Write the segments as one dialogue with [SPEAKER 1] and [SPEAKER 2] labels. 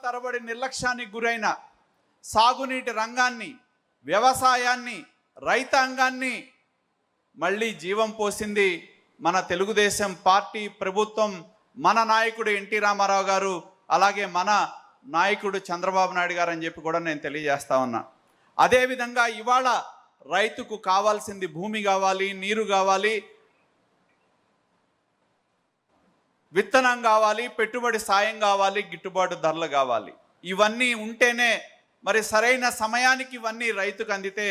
[SPEAKER 1] తరబడి నిర్లక్ష్యానికి గురైన సాగునీటి రంగాన్ని, వ్యవసాయాన్ని, రైతాంగాన్ని మళ్ళీ జీవం పోసింది మన తెలుగుదేశం పార్టీ ప్రభుత్వం, మన నాయకుడు ఎన్టీ రామారావు గారు, అలాగే మన నాయకుడు చంద్రబాబు నాయుడు గారు అని చెప్పి కూడా నేను తెలియజేస్తా ఉన్నా. అదేవిధంగా ఇవాళ రైతుకు కావాల్సింది భూమి కావాలి, నీరు కావాలి, విత్తనం కావాలి, పెట్టుబడి సాయం కావాలి, గిట్టుబాటు ధరలు కావాలి. ఇవన్నీ ఉంటేనే మరి సరైన సమయానికి ఇవన్నీ రైతుకు అందితే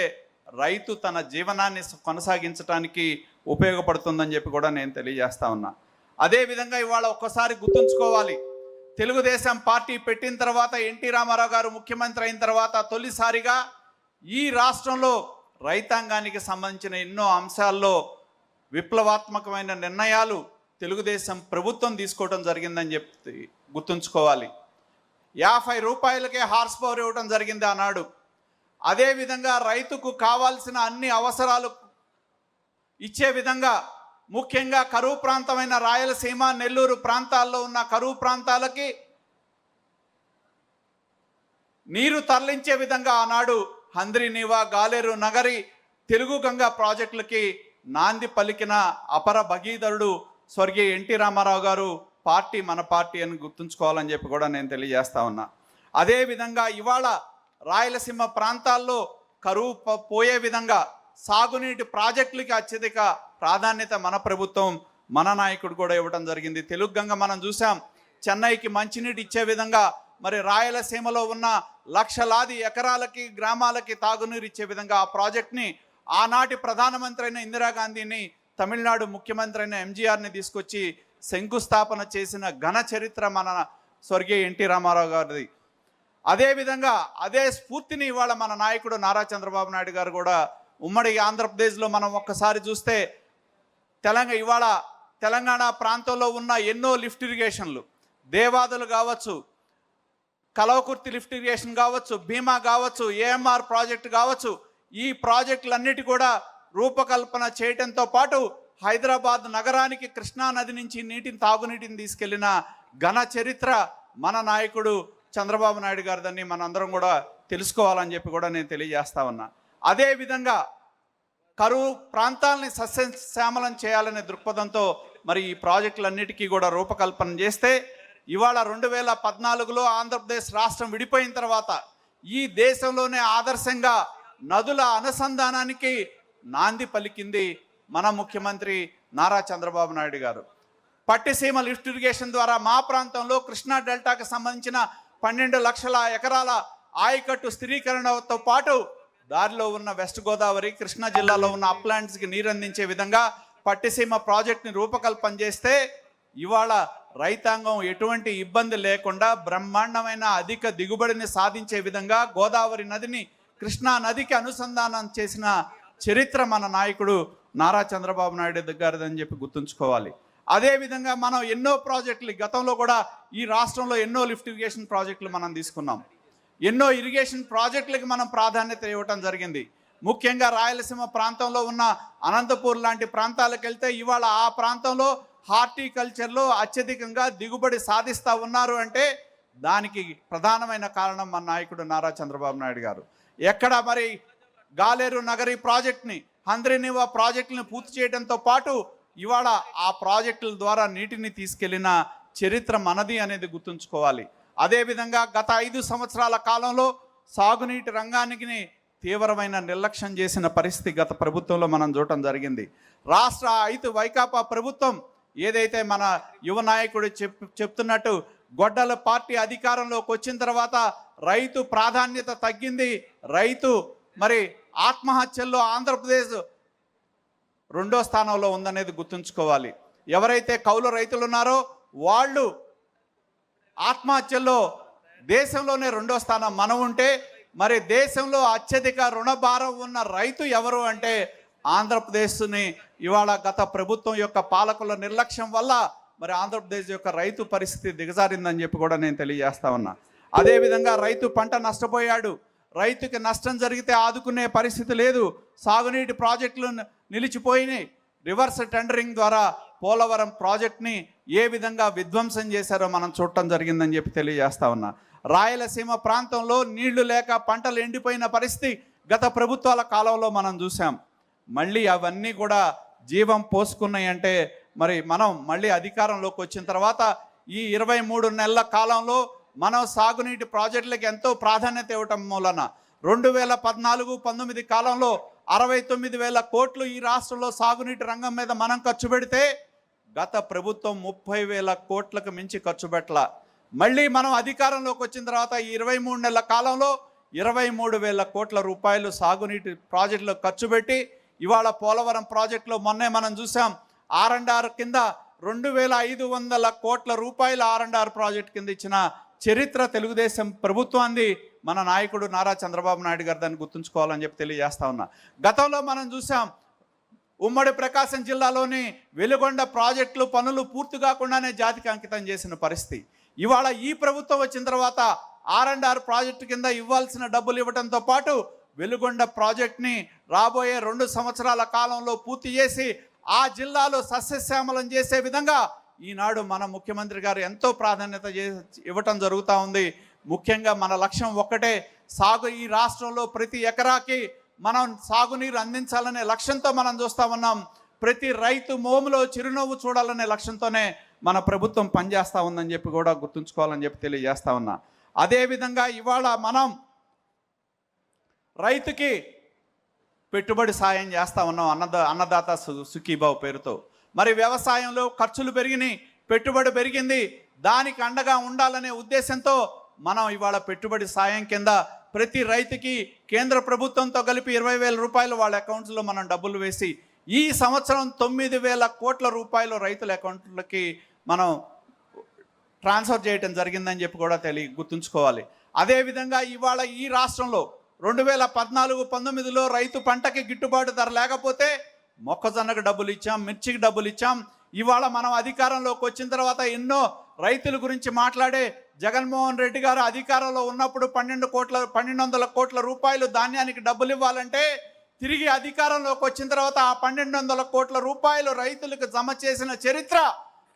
[SPEAKER 1] రైతు తన జీవనాన్ని కొనసాగించడానికి ఉపయోగపడుతుందని చెప్పి కూడా నేను తెలియజేస్తా ఉన్నా. అదేవిధంగా ఇవాళ ఒక్కసారి గుర్తుంచుకోవాలి, తెలుగుదేశం పార్టీ పెట్టిన తర్వాత, ఎన్టీ రామారావు గారు ముఖ్యమంత్రి అయిన తర్వాత తొలిసారిగా ఈ రాష్ట్రంలో రైతాంగానికి సంబంధించిన ఎన్నో అంశాల్లో విప్లవాత్మకమైన నిర్ణయాలు తెలుగుదేశం ప్రభుత్వం తీసుకోవడం జరిగిందని చెప్పి గుర్తుంచుకోవాలి. 50 రూపాయలకే హార్స్ పవర్ ఇవ్వడం జరిగింది ఆనాడు. అదేవిధంగా రైతుకు కావాల్సిన అన్ని అవసరాలు ఇచ్చే విధంగా, ముఖ్యంగా కరువు ప్రాంతమైన రాయలసీమ, నెల్లూరు ప్రాంతాల్లో ఉన్న కరువు ప్రాంతాలకి నీరు తరలించే విధంగా ఆనాడు హంద్రీనీవా, గాలేరు నగరి, తెలుగు గంగా ప్రాజెక్టులకి నాంది పలికిన అపర భగీధరుడు స్వర్గీయ ఎన్టీ రామారావు గారు. పార్టీ మన పార్టీ అని గుర్తుంచుకోవాలని చెప్పి కూడా నేను తెలియజేస్తా ఉన్నా. అదేవిధంగా ఇవాళ రాయలసీమ ప్రాంతాల్లో కరువు పోయే విధంగా సాగునీటి ప్రాజెక్టులకి అత్యధిక ప్రాధాన్యత మన ప్రభుత్వం, మన నాయకుడు కూడా ఇవ్వడం జరిగింది. తెలుగు గంగ మనం చూసాం, చెన్నైకి మంచినీటి ఇచ్చే విధంగా మరి రాయలసీమలో ఉన్న లక్షలాది ఎకరాలకి, గ్రామాలకి తాగునీరు ఇచ్చే విధంగా ఆ ప్రాజెక్ట్ని ఆనాటి ప్రధానమంత్రి అయిన ఇందిరాగాంధీని, తమిళనాడు ముఖ్యమంత్రి అయిన ఎంజీఆర్ని తీసుకొచ్చి శంకుస్థాపన చేసిన ఘన చరిత్ర మన స్వర్గీయ ఎన్టీ రామారావు గారిది. అదేవిధంగా అదే స్ఫూర్తిని ఇవాళ మన నాయకుడు నారా చంద్రబాబు నాయుడు గారు కూడా ఉమ్మడి ఆంధ్రప్రదేశ్లో మనం ఒక్కసారి చూస్తే ఇవాళ తెలంగాణ ప్రాంతంలో ఉన్న ఎన్నో లిఫ్ట్ ఇరిగేషన్లు, దేవాదులు కావచ్చు, కలవకుర్తి లిఫ్ట్ ఇరిగేషన్ కావచ్చు, భీమా కావచ్చు, ఏఎంఆర్ ప్రాజెక్టు కావచ్చు, ఈ ప్రాజెక్టులన్నిటి కూడా రూపకల్పన చేయడంతో పాటు హైదరాబాద్ నగరానికి కృష్ణా నది నుంచి తాగునీటిని తీసుకెళ్లిన ఘన చరిత్ర మన నాయకుడు చంద్రబాబు నాయుడు గారిదని మనందరం కూడా తెలుసుకోవాలని చెప్పి కూడా నేను తెలియజేస్తా ఉన్నా. అదేవిధంగా కరువు ప్రాంతాలని సస్యశ్యామలం చేయాలనే దృక్పథంతో మరి ఈ ప్రాజెక్టులన్నిటికీ కూడా రూపకల్పన చేస్తే ఇవాళ 2014లో ఆంధ్రప్రదేశ్ రాష్ట్రం విడిపోయిన తర్వాత ఈ దేశంలోనే ఆదర్శంగా నదుల అనుసంధానానికి నాంది పలికింది మన ముఖ్యమంత్రి నారా చంద్రబాబు నాయుడు గారు. పట్టిసీమ లిఫ్ట్ ఇరిగేషన్ ద్వారా మా ప్రాంతంలో కృష్ణా డెల్టాకు సంబంధించిన 12 లక్షల ఎకరాల ఆయకట్టు స్థిరీకరణతో పాటు దారిలో ఉన్న వెస్ట్ గోదావరి, కృష్ణా జిల్లాలో ఉన్న అప్లాంట్స్కి నీరు అందించే విధంగా పట్టిసీమ ప్రాజెక్ట్ని రూపకల్పన చేస్తే ఇవాళ రైతాంగం ఎటువంటి ఇబ్బంది లేకుండా బ్రహ్మాండమైన అధిక దిగుబడిని సాధించే విధంగా గోదావరి నదిని కృష్ణా నదికి అనుసంధానం చేసిన చరిత్ర మన నాయకుడు నారా చంద్రబాబు నాయుడు గారిదని చెప్పి గుర్తుంచుకోవాలి. అదేవిధంగా మనం ఎన్నో ప్రాజెక్టులు గతంలో కూడా ఈ రాష్ట్రంలో ఎన్నో లిఫ్ట్ ఇరిగేషన్ ప్రాజెక్టులు మనం తీసుకున్నాం. ఎన్నో ఇరిగేషన్ ప్రాజెక్టులకి మనం ప్రాధాన్యత ఇవ్వటం జరిగింది. ముఖ్యంగా రాయలసీమ ప్రాంతంలో ఉన్న అనంతపూర్ లాంటి ప్రాంతాలకు వెళ్తే ఇవాళ ఆ ప్రాంతంలో హార్టికల్చర్లో అత్యధికంగా దిగుబడి సాధిస్తూ ఉన్నారు అంటే దానికి ప్రధానమైన కారణం మన నాయకుడు నారా చంద్రబాబు నాయుడు గారు. ఎక్కడ మరి గాలేరు నగరి ప్రాజెక్ట్ని, హంద్రీనీవా ప్రాజెక్టుని పూర్తి చేయడంతో పాటు ఇవాళ ఆ ప్రాజెక్టుల ద్వారా నీటిని తీసుకెళ్లిన చరిత్ర మనది అనేది గుర్తుంచుకోవాలి. అదేవిధంగా గత 5 సంవత్సరాల కాలంలో సాగునీటి రంగానికి తీవ్రమైన నిర్లక్ష్యం చేసిన పరిస్థితి గత ప్రభుత్వంలో మనం చూడటం జరిగింది. రాష్ట్ర వైకాపా ప్రభుత్వం ఏదైతే మన యువ నాయకుడు చెప్తున్నట్టు గొడ్డల పార్టీ అధికారంలోకి వచ్చిన తర్వాత రైతు ప్రాధాన్యత తగ్గింది. రైతు మరి ఆత్మహత్యల్లో ఆంధ్రప్రదేశ్ 2వ స్థానంలో ఉందనేది గుర్తుంచుకోవాలి. ఎవరైతే కౌలు రైతులు ఉన్నారో వాళ్ళు ఆత్మహత్యల్లో దేశంలోనే 2వ స్థానం మనం ఉంటే మరి దేశంలో అత్యధిక రుణభారం ఉన్న రైతు ఎవరు అంటే ఆంధ్రప్రదేశ్ని ఇవాళ గత ప్రభుత్వం యొక్క పాలకుల నిర్లక్ష్యం వల్ల మరి ఆంధ్రప్రదేశ్ యొక్క రైతు పరిస్థితి దిగజారిందని చెప్పి కూడా నేను తెలియజేస్తా ఉన్నా. అదేవిధంగా రైతు పంట నష్టపోయాడు. రైతుకి నష్టం జరిగితే ఆదుకునే పరిస్థితి లేదు. సాగునీటి ప్రాజెక్టులు నిలిచిపోయినాయి. రివర్స్ టెండరింగ్ ద్వారా పోలవరం ప్రాజెక్ట్ని ఏ విధంగా విధ్వంసం చేశారో మనం చూడటం జరిగిందని చెప్పి తెలియజేస్తా ఉన్నా. రాయలసీమ ప్రాంతంలో నీళ్లు లేక పంటలు ఎండిపోయిన పరిస్థితి గత ప్రభుత్వాల కాలంలో మనం చూసాం. మళ్ళీ అవన్నీ కూడా జీవం పోసుకున్నాయి అంటే మరి మనం మళ్ళీ అధికారంలోకి వచ్చిన తర్వాత ఈ 23 నెలల కాలంలో మనం సాగునీటి ప్రాజెక్టులకు ఎంతో ప్రాధాన్యత ఇవ్వటం మూలన 2014-19 కాలంలో 69,000 కోట్లు ఈ రాష్ట్రంలో సాగునీటి రంగం మీద మనం ఖర్చు పెడితే గత ప్రభుత్వం 30,000 కోట్లకు మించి ఖర్చు పెట్టల. మళ్ళీ మనం అధికారంలోకి వచ్చిన తర్వాత ఈ 23 నెలల కాలంలో 23,000 కోట్ల రూపాయలు సాగునీటి ప్రాజెక్టులో ఖర్చు పెట్టి ఇవాళ పోలవరం ప్రాజెక్టులో మొన్నే మనం చూసాం R&R కింద 2,500 కోట్ల రూపాయల R&R ప్రాజెక్ట్ కింద ఇచ్చిన చరిత్ర తెలుగుదేశం ప్రభుత్వాన్ని మన నాయకుడు నారా చంద్రబాబు నాయుడు గారు దాన్ని గుర్తుంచుకోవాలని చెప్పి తెలియజేస్తా ఉన్నా. గతంలో మనం చూసాం ఉమ్మడి ప్రకాశం జిల్లాలోని వెలుగొండ ప్రాజెక్టులు పనులు పూర్తి కాకుండానే జాతికి అంకితం చేసిన పరిస్థితి. ఇవాళ ఈ ప్రభుత్వం వచ్చిన తర్వాత R&R ప్రాజెక్టు కింద ఇవ్వాల్సిన డబ్బులు ఇవ్వడంతో పాటు వెలుగొండ ప్రాజెక్ట్ని రాబోయే 2 సంవత్సరాల కాలంలో పూర్తి చేసి ఆ జిల్లాలో సస్యశ్యామలం చేసే విధంగా ఈనాడు మన ముఖ్యమంత్రి గారు ఎంతో ప్రాధాన్యత ఇవ్వటం జరుగుతూ ఉంది. ముఖ్యంగా మన లక్ష్యం ఒక్కటే, ఈ రాష్ట్రంలో ప్రతి ఎకరాకి మనం సాగునీరు అందించాలనే లక్ష్యంతో మనం చూస్తూ ఉన్నాం. ప్రతి రైతు మోములో చిరునవ్వు చూడాలనే లక్ష్యంతోనే మన ప్రభుత్వం పనిచేస్తూ ఉందని చెప్పి కూడా గుర్తుంచుకోవాలని చెప్పి తెలియజేస్తా ఉన్నా. అదేవిధంగా ఇవాళ మనం రైతుకి పెట్టుబడి సాయం చేస్తూ ఉన్నాం అన్నదాత సుఖీభావ్ పేరుతో. మరి వ్యవసాయంలో ఖర్చులు పెరిగినాయి, పెట్టుబడి పెరిగింది, దానికి అండగా ఉండాలనే ఉద్దేశంతో మనం ఇవాళ పెట్టుబడి సాయం కింద ప్రతి రైతుకి కేంద్ర ప్రభుత్వంతో కలిపి 20,000 రూపాయలు వాళ్ళ అకౌంట్స్లో మనం డబ్బులు వేసి ఈ సంవత్సరం 9,000 కోట్ల రూపాయలు రైతుల అకౌంట్లకి మనం ట్రాన్స్ఫర్ చేయటం జరిగిందని చెప్పి కూడా గుర్తుంచుకోవాలి. అదేవిధంగా ఇవాళ ఈ రాష్ట్రంలో 2014-19లో రైతు పంటకి గిట్టుబాటు ధర లేకపోతే మొక్కజొన్నకు డబ్బులు ఇచ్చాం, మిర్చికి డబ్బులు ఇచ్చాం. ఇవాళ మనం అధికారంలోకి వచ్చిన తర్వాత ఎన్నో రైతుల గురించి మాట్లాడే జగన్మోహన్ రెడ్డి గారు అధికారంలో ఉన్నప్పుడు 1,200 కోట్ల రూపాయలు ధాన్యానికి డబ్బులు ఇవ్వాలంటే తిరిగి అధికారంలోకి వచ్చిన తర్వాత ఆ 1,200 కోట్ల రూపాయలు రైతులకు జమ చేసిన చరిత్ర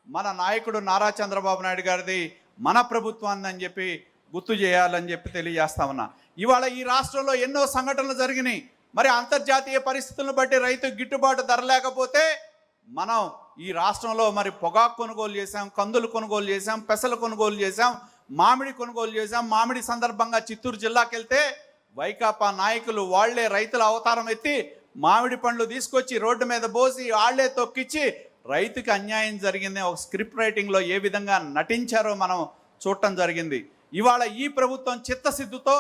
[SPEAKER 1] మన నాయకుడు నారా చంద్రబాబు నాయుడు గారిది, మన ప్రభుత్వాన్ని అని చెప్పి గుర్తు చేయాలని చెప్పి తెలియజేస్తా ఉన్నా. ఇవాళ ఈ రాష్ట్రంలో ఎన్నో సంఘటనలు జరిగినాయి. మరి అంతర్జాతీయ పరిస్థితులను బట్టి రైతు గిట్టుబాటు ధర లేకపోతే మనం ఈ రాష్ట్రంలో మరి పొగాకు కొనుగోలు చేసాం, కందులు కొనుగోలు చేసాం, పెసలు కొనుగోలు చేసాం, మామిడి కొనుగోలు చేసాం. మామిడి సందర్భంగా చిత్తూరు జిల్లాకి వెళ్తే వైకాపా నాయకులు వాళ్లే రైతుల అవతారం ఎత్తి మామిడి పండ్లు తీసుకొచ్చి రోడ్డు మీద పోసి వాళ్లే తొక్కిచ్చి రైతుకి అన్యాయం జరిగింది ఒక స్క్రిప్ట్ రైటింగ్లో ఏ విధంగా నటించారో మనం చూడటం జరిగింది. ఇవాళ ఈ ప్రభుత్వం చిత్తశుద్ధితో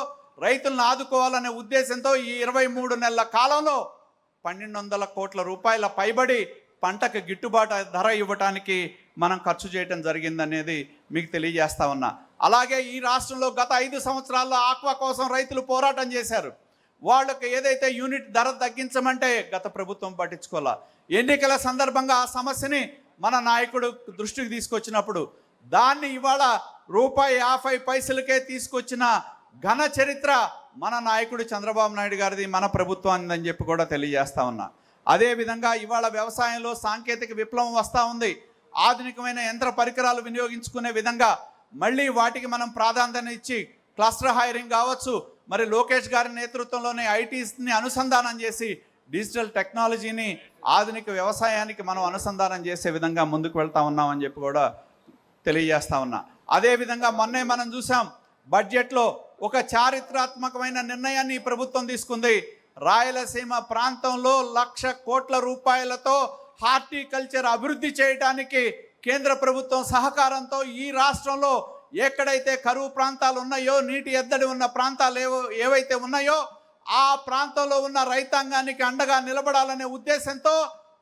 [SPEAKER 1] రైతులను ఆదుకోవాలనే ఉద్దేశంతో ఈ 23 నెలల కాలంలో 1,200 కోట్ల రూపాయల పైబడి పంటకు గిట్టుబాటు ధర ఇవ్వటానికి మనం ఖర్చు చేయటం జరిగిందనేది మీకు తెలియజేస్తా ఉన్నా. అలాగే ఈ రాష్ట్రంలో గత 5 సంవత్సరాల్లో ఆక్వా కోసం రైతులు పోరాటం చేశారు. వాళ్ళకి ఏదైతే యూనిట్ ధర తగ్గించమంటే గత ప్రభుత్వం పట్టించుకోవాలా. ఎన్నికల సందర్భంగా ఆ సమస్యని మన నాయకుడు దృష్టికి తీసుకొచ్చినప్పుడు దాన్ని ఇవాళ ₹50 తీసుకొచ్చిన ఘన చరిత్ర మన నాయకుడు చంద్రబాబు నాయుడు గారిది, మన ప్రభుత్వాన్ని అని చెప్పి కూడా తెలియజేస్తా ఉన్నా. అదేవిధంగా ఇవాళ వ్యవసాయంలో సాంకేతిక విప్లవం వస్తూ ఉంది. ఆధునికమైన యంత్ర పరికరాలు వినియోగించుకునే విధంగా మళ్ళీ వాటికి మనం ప్రాధాన్యత ఇచ్చి క్లస్టర్ హైరింగ్ కావచ్చు, మరి లోకేష్ గారి నేతృత్వంలోనే ఐటీని అనుసంధానం చేసి డిజిటల్ టెక్నాలజీని ఆధునిక వ్యవసాయానికి మనం అనుసంధానం చేసే విధంగా ముందుకు వెళ్తా ఉన్నామని చెప్పి కూడా తెలియజేస్తా ఉన్నా. అదేవిధంగా మొన్నే మనం చూసాం బడ్జెట్లో ఒక చారిత్రాత్మకమైన నిర్ణయాన్ని ఈ ప్రభుత్వం తీసుకుంది. రాయలసీమ ప్రాంతంలో 1,00,000 కోట్ల రూపాయలతో హార్టికల్చర్ అభివృద్ధి చేయడానికి కేంద్ర ప్రభుత్వం సహకారంతో ఈ రాష్ట్రంలో ఎక్కడైతే కరువు ప్రాంతాలు ఉన్నాయో, నీటి ఎద్దడి ఉన్న ప్రాంతాలు ఏవైతే ఉన్నాయో ఆ ప్రాంతంలో ఉన్న రైతాంగానికి అండగా నిలబడాలనే ఉద్దేశంతో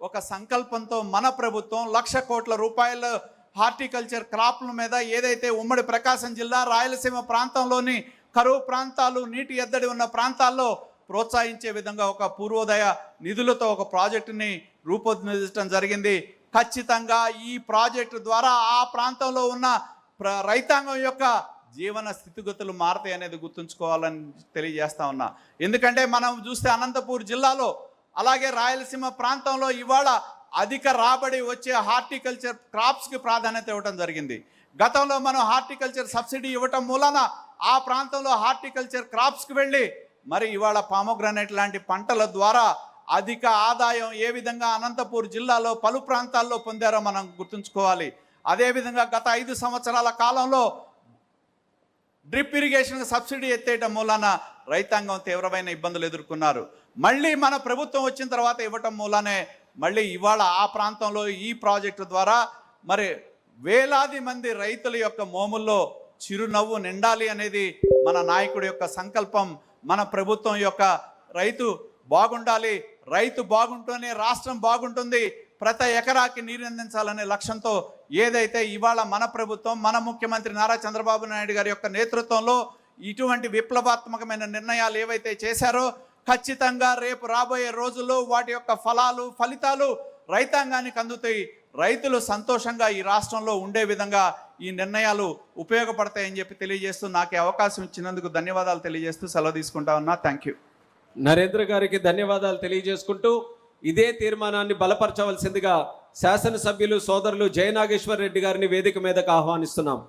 [SPEAKER 1] ఒక సంకల్పంతో మన ప్రభుత్వం 1,00,000 కోట్ల రూపాయలు హార్టికల్చర్ క్రాప్ల మీద ఏదైతే ఉమ్మడి ప్రకాశం జిల్లా రాయలసీమ ప్రాంతంలోని కరువు ప్రాంతాలు, నీటి ఎద్దడి ఉన్న ప్రాంతాల్లో ప్రోత్సహించే విధంగా ఒక పూర్వోదయ నిధులతో ఒక ప్రాజెక్టుని రూపొందించడం జరిగింది. ఖచ్చితంగా ఈ ప్రాజెక్టు ద్వారా ఆ ప్రాంతంలో ఉన్న రైతాంగం యొక్క జీవన స్థితిగతులు మారతాయి అనేది గుర్తుంచుకోవాలని తెలియజేస్తా ఉన్నా. ఎందుకంటే మనం చూస్తే అనంతపూర్ జిల్లాలో అలాగే రాయలసీమ ప్రాంతంలో ఇవాళ అధిక రాబడి వచ్చే హార్టికల్చర్ క్రాప్స్కి ప్రాధాన్యత ఇవ్వడం జరిగింది. గతంలో మనం హార్టికల్చర్ సబ్సిడీ ఇవ్వటం మూలన ఆ ప్రాంతంలో హార్టికల్చర్ క్రాప్స్కి వెళ్ళి మరి ఇవాళ పామోగ్రానైట్ లాంటి పంటల ద్వారా అధిక ఆదాయం ఏ విధంగా అనంతపూర్ జిల్లాలో పలు ప్రాంతాల్లో పొందారో మనం గుర్తుంచుకోవాలి. అదేవిధంగా గత 5 సంవత్సరాల కాలంలో డ్రిప్ ఇరిగేషన్ సబ్సిడీ ఎత్తేయటం మూలాన రైతాంగం తీవ్రమైన ఇబ్బందులు ఎదుర్కొన్నారు. మళ్ళీ మన ప్రభుత్వం వచ్చిన తర్వాత ఇవ్వటం మూలానే మళ్ళీ ఇవాళ ఆ ప్రాంతంలో ఈ ప్రాజెక్టు ద్వారా మరి వేలాది మంది రైతుల యొక్క మోముల్లో చిరునవ్వు నిండాలి అనేది మన నాయకుడి యొక్క సంకల్పం. మన ప్రభుత్వం యొక్క రైతు బాగుండాలి, రైతు బాగుంటూనే రాష్ట్రం బాగుంటుంది, ప్రతి ఎకరాకి నీరు అందించాలనే లక్ష్యంతో ఏదైతే ఇవాళ మన ప్రభుత్వం, మన ముఖ్యమంత్రి నారా చంద్రబాబు నాయుడు గారి యొక్క నేతృత్వంలో ఇటువంటి విప్లవాత్మకమైన నిర్ణయాలు ఏవైతే చేశారో ఖచ్చితంగా రేపు రాబోయే రోజుల్లో వాటి యొక్క ఫలితాలు రైతాంగానికి అందుతాయి. రైతులు సంతోషంగా ఈ రాష్ట్రంలో ఉండే విధంగా ఈ నిర్ణయాలు ఉపయోగపడతాయని చెప్పి తెలియజేస్తూ నాకు ఈ అవకాశం ఇచ్చినందుకు ధన్యవాదాలు తెలియజేస్తూ సెలవు తీసుకుంటా ఉన్నా. Thank you.
[SPEAKER 2] నరేంద్ర గారికి ధన్యవాదాలు తెలియజేసుకుంటూ ఇదే తీర్మానాన్ని బలపరచవలసిందిగా శాసనసభ్యులు సోదరులు జయనాగేశ్వర్ రెడ్డి గారిని వేదిక మీదకు ఆహ్వానిస్తున్నాం.